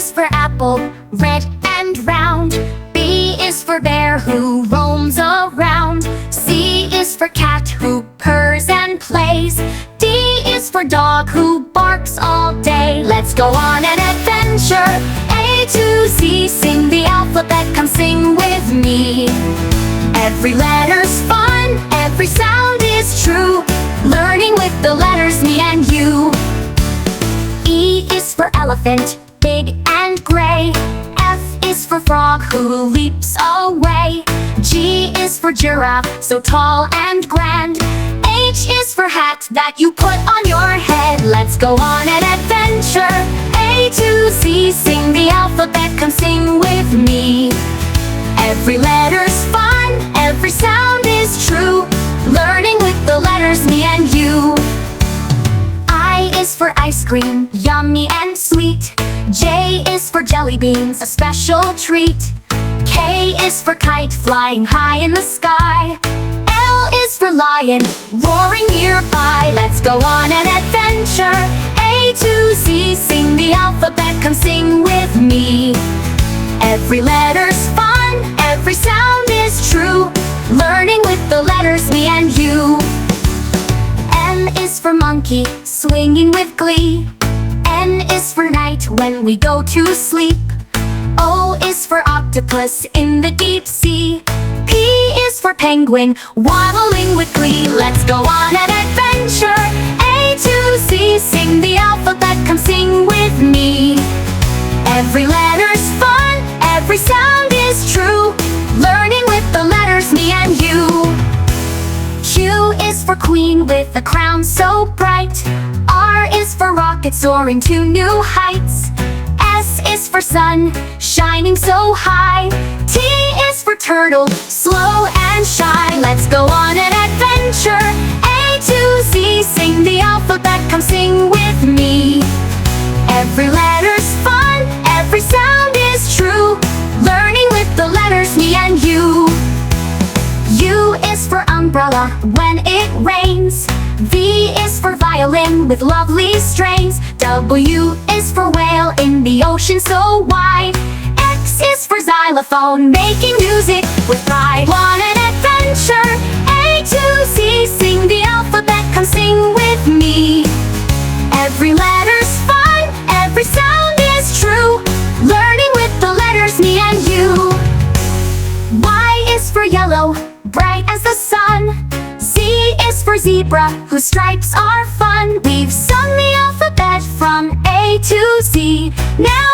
is for apple, red and round. B is for bear who roams around. C is for cat who purrs and plays. D is for dog who barks all day. Let's go on an adventure. A to Z, sing the alphabet, come sing with me. Every letter's fun, every sound is true. Learning with the letters, me and you. E is for elephant, big and gray. F is for frog who leaps away. G is for giraffe, so tall and grand. H is for hat that you put on your head. Let's go on an adventure. A to Z, sing the alphabet, come sing with me. Every letter's fun, every sound is true. Learning with the letters, me and you. I is for ice cream, yummy and sweet. J is for jelly beans, a special treat. K is for kite, flying high in the sky. L is for lion, roaring nearby. Let's go on an adventure. A to Z, sing the alphabet, come sing with me. Every letter's fun, every sound is true. Learning with the letters, me and you. M is for monkey, swinging with glee. N is for night, when we go to sleep. O is for octopus in the deep sea. P is for penguin, waddling with glee. Let's go on an adventure. A to Z, sing the alphabet, come sing with me. Every letter's fun, every sound is true. Learning with the letters, me and you. Q is for queen with a crown so bright. R is for rocket soaring to new heights. S is for sun, shining so high. T is for turtle, slow and shy. Let's go on an adventure. A to Z, sing the alphabet, come sing with me. Every letter's fun, every sound is true. Learning with the letters, me and you. U is for umbrella when it rains. V is for violin with lovely strains. W is for whale in the ocean so wide. X is for xylophone, making music with pride. On an adventure. A to Z, sing the alphabet, come sing with me. Every letter's fun, every sound is true. Learning with the letters, me and you. Y is for yellow, bright as the sun. Z is for zebra, whose stripes are fun. We've sung the alphabet from A to Z. Now